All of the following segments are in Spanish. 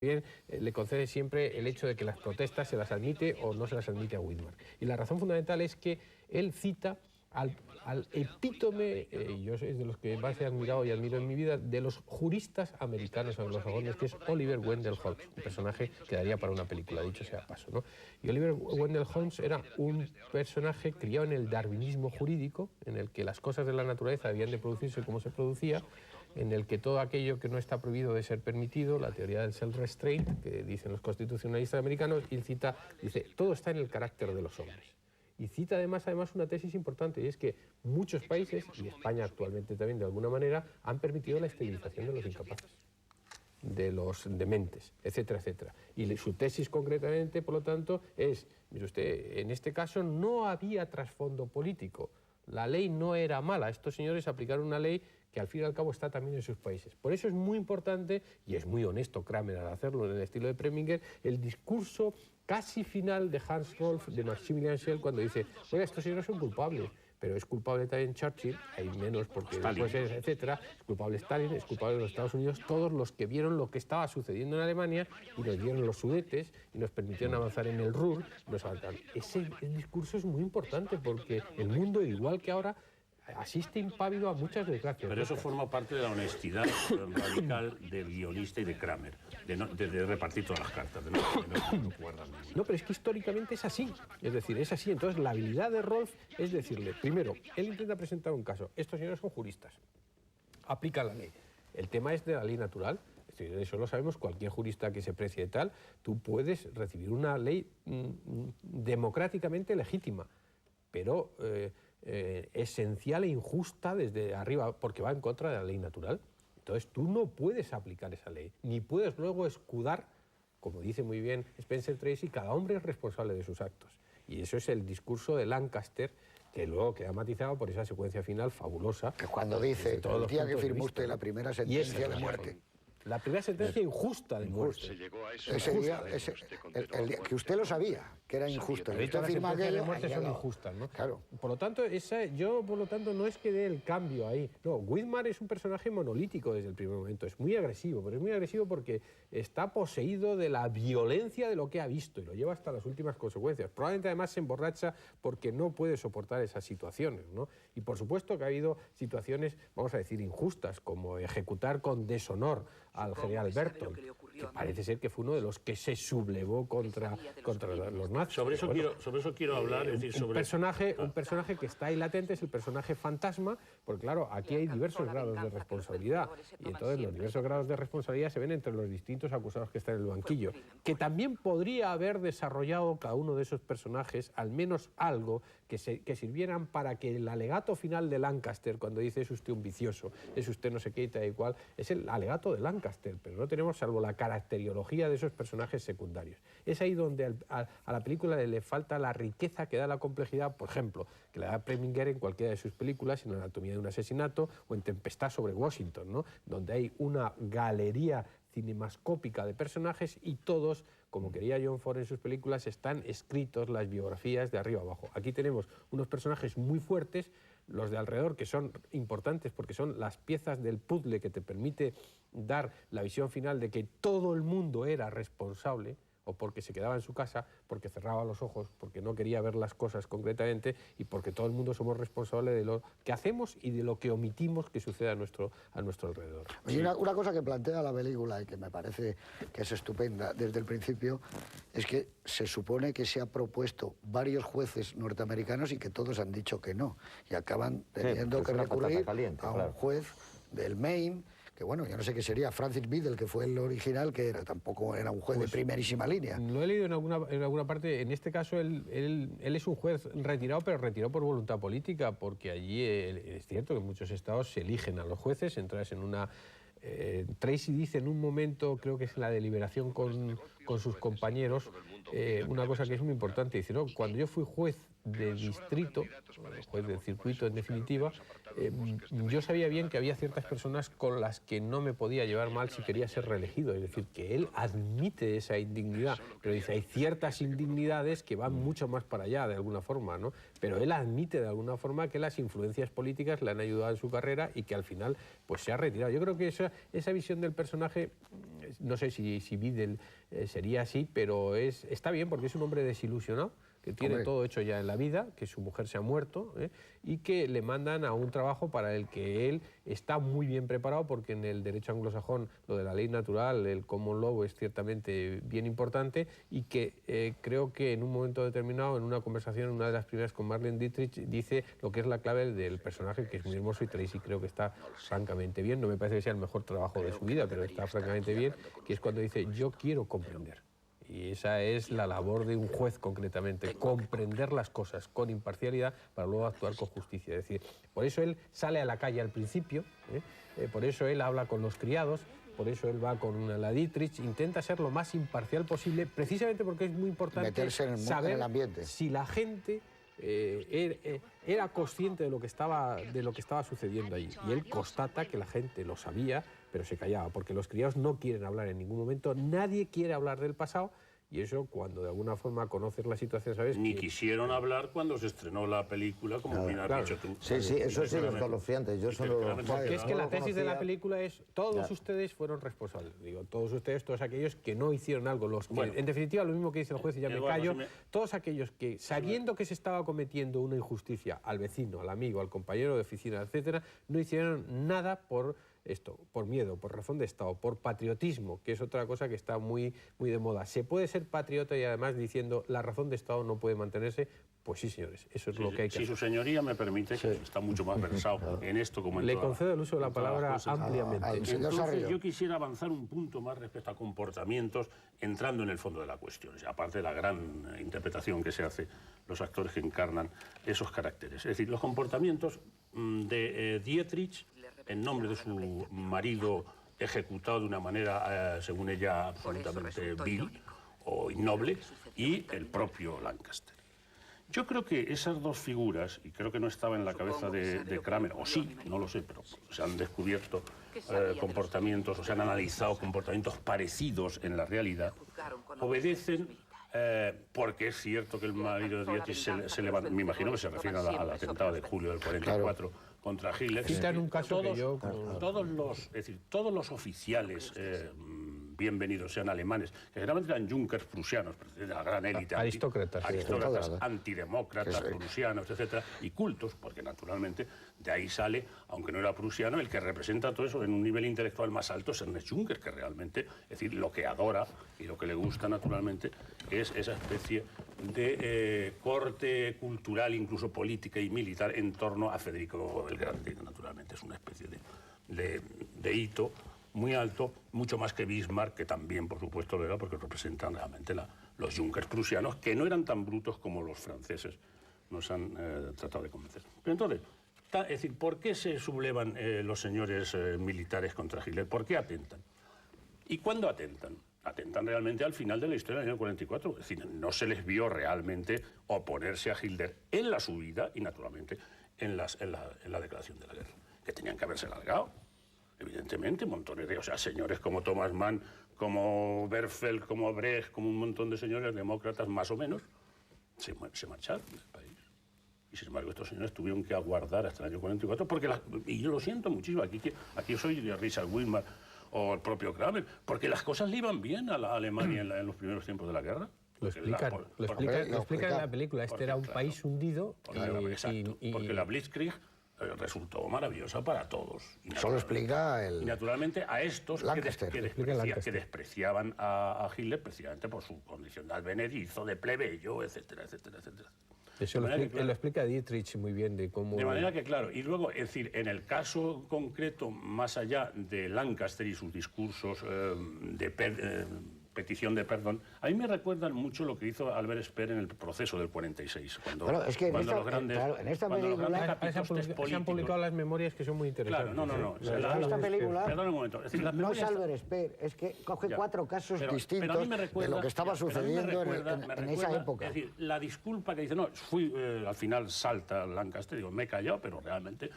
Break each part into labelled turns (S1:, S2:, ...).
S1: Bien, le concede siempre el hecho de que las protestas se las admite o no se las admite a Whitmar. Y la razón fundamental es que él cita al epítome, yo soy de los que más he admirado y admiro en mi vida, de los juristas americanos anglosajones, que es Oliver Wendell Holmes, un personaje que daría para una película, dicho sea paso, ¿no? Y Oliver Wendell Holmes era un personaje criado en el darwinismo jurídico, en el que las cosas de la naturaleza debían de producirse como se producía, en el que todo aquello que no está prohibido debe ser permitido, la teoría del self-restraint, que dicen los constitucionalistas americanos, y dice, todo está en el carácter de los hombres. Y cita además una tesis importante, y es que muchos países, y España actualmente también de alguna manera, han permitido la esterilización de los incapaces, de los dementes, etcétera, etcétera. Y su tesis concretamente, por lo tanto, es, mire usted, en este caso no había trasfondo político, la ley no era mala, estos señores aplicaron una ley que al fin y al cabo está también en sus países. Por eso es muy importante, y es muy honesto Kramer al hacerlo en el estilo de Preminger, el discurso casi final de Hans Rolf, de Maximilian Schell, cuando dice, oiga, estos señores son culpables, pero es culpable también Churchill, hay menos porque después es, etcétera, es culpable Stalin, es culpable de los Estados Unidos, todos los que vieron lo que estaba sucediendo en Alemania y nos dieron los Sudetes y nos permitieron avanzar en el Ruhr, nos avanzaron. El discurso es muy importante porque el mundo, igual que ahora, asiste impávido a muchas desgracias.
S2: Pero eso forma parte de la honestidad radical del guionista y de Kramer, de repartir todas las cartas, de no guardar ninguna.
S1: No, pero es que históricamente es así. Es decir, es así. Entonces, la habilidad de Rolf es decirle, primero, él intenta presentar un caso. Estos señores son juristas. Aplican la ley. El tema es de la ley natural. Es decir, eso lo sabemos, cualquier jurista que se precie de tal, tú puedes recibir una ley democráticamente legítima, pero esencial e injusta desde arriba, porque va en contra de la ley natural. Entonces tú no puedes aplicar esa ley, ni puedes luego escudar, como dice muy bien Spencer Tracy, cada hombre es responsable de sus actos. Y eso es el discurso de Lancaster, que luego queda matizado por esa secuencia final fabulosa.
S3: Que cuando dice, el día que firmó usted la primera sentencia de muerte.
S1: La primera sentencia injusta de muerte.
S3: Ese día, el día que usted lo sabía, que era injusto.
S1: Las sentencias de muerte son injustas, ¿no?
S3: Claro.
S1: Por lo tanto, yo no es que dé el cambio ahí. No, Whitmar es un personaje monolítico desde el primer momento. Es muy agresivo, pero es muy agresivo porque está poseído de la violencia de lo que ha visto y lo lleva hasta las últimas consecuencias. Probablemente además se emborracha porque no puede soportar esas situaciones, ¿no? Y por supuesto que ha habido situaciones, vamos a decir, injustas, como ejecutar con deshonor al general Bertolt, que parece ser que fue uno de los que se sublevó contra los nazis.
S2: Sobre eso quiero hablar. Es decir,
S1: un personaje que está ahí latente es el personaje fantasma, porque claro, aquí hay diversos grados de responsabilidad, y entonces los diversos grados de responsabilidad se ven entre los distintos acusados que están en el banquillo, que también podría haber desarrollado cada uno de esos personajes al menos algo que sirvieran para que el alegato final de Lancaster, cuando dice es usted un vicioso, es usted no sé qué y tal y cual, es el alegato de Lancaster, pero no tenemos salvo la caracteriología de esos personajes secundarios. Es ahí donde a la película le falta la riqueza que da la complejidad, por ejemplo, que le da Preminger en cualquiera de sus películas, en Anatomía de un asesinato o en Tempestad sobre Washington, ¿no? Donde hay una galería cinemascópica de personajes y todos, como quería John Ford en sus películas, están escritos las biografías de arriba abajo. Aquí tenemos unos personajes muy fuertes, los de alrededor, que son importantes porque son las piezas del puzzle que te permite dar la visión final de que todo el mundo era responsable, o porque se quedaba en su casa, porque cerraba los ojos, porque no quería ver las cosas concretamente y porque todo el mundo somos responsables de lo que hacemos y de lo que omitimos que suceda a nuestro alrededor.
S3: Oye, una cosa que plantea la película y que me parece que es estupenda desde el principio es que se supone que se ha propuesto varios jueces norteamericanos y que todos han dicho que no y acaban teniendo que recurrir a un juez del Maine, que bueno, yo no sé qué sería, Francis Biddle, que fue el original, que tampoco era un juez de primerísima línea.
S1: Lo he leído en alguna parte. En este caso, él es un juez retirado, pero retirado por voluntad política, porque allí es cierto que en muchos estados se eligen a los jueces, entras en una... Tracy dice en un momento, creo que es en la deliberación con sus compañeros, una cosa que es muy importante. Dice, no, cuando yo fui juez de distrito, juez del circuito en definitiva, yo sabía bien que había ciertas personas con las que no me podía llevar mal si quería ser reelegido. Es decir, que él admite esa indignidad, pero dice, hay ciertas indignidades que van mucho más para allá, de alguna forma, ¿no? Pero él admite de alguna forma que las influencias políticas le han ayudado en su carrera y que al final pues se ha retirado. Yo creo que esa visión del personaje no sé si Biddle sería así, pero está bien porque es un hombre desilusionado, que tiene todo hecho ya en la vida, que su mujer se ha muerto, y que le mandan a un trabajo para el que él está muy bien preparado, porque en el derecho anglosajón lo de la ley natural, el common law, es ciertamente bien importante, y que creo que en un momento determinado, en una conversación, en una de las primeras con Marlene Dietrich, dice lo que es la clave del personaje, que es muy hermoso, y Tracy creo que está francamente bien. No me parece que sea el mejor trabajo de su vida, pero está francamente bien, que es cuando dice: yo quiero comprender. Y esa es la labor de un juez concretamente, comprender las cosas con imparcialidad para luego actuar con justicia. Es decir, por eso él sale a la calle al principio, por eso él habla con los criados, por eso él va con la Dietrich, intenta ser lo más imparcial posible, precisamente porque es muy importante saber el ambiente. Si la gente era consciente de lo que estaba sucediendo allí. Y él constata que la gente lo sabía, pero se callaba, porque los criados no quieren hablar en ningún momento, nadie quiere hablar del pasado, y eso, cuando de alguna forma conoces la situación, sabes
S2: Ni quisieron hablar cuando se estrenó la película, como bien has dicho tú.
S4: Sí, eso sí los conocía antes.
S1: Porque es que la tesis de la película es: todos ustedes fueron responsables. Digo, todos ustedes, todos aquellos que no hicieron algo, los que, en definitiva, lo mismo que dice el juez, y ya me callo, todos aquellos que, sabiendo que se estaba cometiendo una injusticia al vecino, al amigo, al compañero de oficina, etcétera, no hicieron nada por esto, por miedo, por razón de Estado, por patriotismo, que es otra cosa que está muy de moda. ¿Se puede ser patriota y además diciendo la razón de Estado no puede mantenerse? Pues sí, señores, eso es lo que hay que hacer.
S2: Si su señoría me permite, que está mucho más versado en esto como en
S1: Le concedo el uso de la palabra ampliamente.
S2: Entonces, yo quisiera avanzar un punto más respecto a comportamientos, entrando en el fondo de la cuestión, aparte de la gran interpretación que se hace los actores que encarnan esos caracteres. Es decir, los comportamientos de Dietrich, en nombre de su marido ejecutado de una manera, según ella, absolutamente vil o innoble, y el propio Lancaster. Yo creo que esas dos figuras, y creo que no estaba en la cabeza de Kramer, o sí, no lo sé, pero se han descubierto comportamientos, o se han analizado comportamientos parecidos en la realidad, obedecen, porque es cierto que el marido de Dietrich se levantó, me imagino que se refiere al atentado de julio del 44 contra Hitler.
S1: En un caso
S2: todos los oficiales bienvenidos, sean alemanes, que generalmente eran Junkers prusianos, de la gran élite,
S1: aristócratas
S2: antidemócratas, prusianos, etcétera, y cultos, porque naturalmente de ahí sale, aunque no era prusiano, el que representa todo eso en un nivel intelectual más alto es Ernest Juncker, que realmente, es decir, lo que adora y lo que le gusta naturalmente es esa especie de corte cultural, incluso política y militar, en torno a Federico el Grande, que naturalmente es una especie de hito muy alto, mucho más que Bismarck, que también, por supuesto, lo era, porque representan realmente los Junkers prusianos, que no eran tan brutos como los franceses nos han tratado de convencer. Pero entonces, es decir, ¿por qué se sublevan los señores militares contra Hitler? ¿Por qué atentan? ¿Y cuándo atentan? Atentan realmente al final de la historia del año 44. Es decir, no se les vio realmente oponerse a Hitler en la subida y, naturalmente, en la declaración de la guerra, que tenían que haberse largado. Evidentemente, montones de... O sea, señores como Thomas Mann, como Berfeld, como Brecht, como un montón de señores demócratas, más o menos, se marcharon del país. Y, sin embargo, estos señores tuvieron que aguardar hasta el año 44, porque y yo lo siento muchísimo, aquí soy de Richard Widmar o el propio Kramer, porque las cosas le iban bien a la Alemania en los primeros tiempos de la guerra.
S1: Lo explican en la película. Este era un país hundido.
S2: Porque la Blitzkrieg resultó maravillosa para todos.
S3: Solo explica
S2: Y naturalmente a estos que despreciaban a Hitler precisamente por su condición de advenedizo, de plebeyo, etcétera, etcétera, etcétera.
S1: Eso lo explica Dietrich muy bien de cómo...
S2: De manera que, claro, y luego, es decir, en el caso concreto, más allá de Lancaster y sus discursos petición de perdón, a mí me recuerdan mucho lo que hizo Albert Speer en el proceso del 46.
S3: Claro, es que en esta película
S1: se han publicado las memorias que son muy interesantes.
S2: Claro, no.
S3: En esta película
S2: perdón un momento. Es decir,
S3: no es Albert Speer, es que coge cuatro casos distintos de lo que estaba sucediendo en esa época.
S2: Es decir, la disculpa que dice, no, al final salta Lancaster, digo, me he callado, pero realmente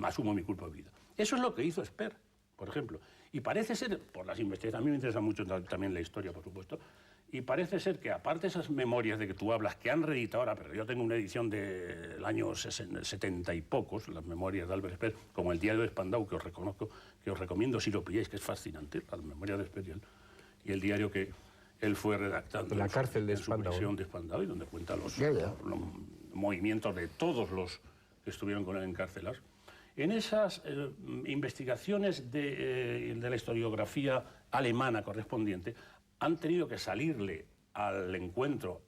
S2: asumo mi culpa de vida. Eso es lo que hizo Speer, por ejemplo. Y parece ser, por las investigaciones, a mí me interesa mucho también la historia, por supuesto, Y parece ser que, aparte de esas memorias de que tú hablas, que han reeditado ahora, pero yo tengo una edición del año 70 y pocos, las memorias de Albert Speer, como el diario de Spandau, que os recomiendo si lo pilláis, que es fascinante, las memorias de Speer y el diario que él fue redactando
S1: La cárcel de
S2: en su
S1: Spandau,
S2: prisión de Spandau, y donde cuenta los
S3: Ya.
S2: movimientos de todos los que estuvieron con él encarcelados. En esas investigaciones de la historiografía alemana correspondiente, han tenido que salirle al encuentro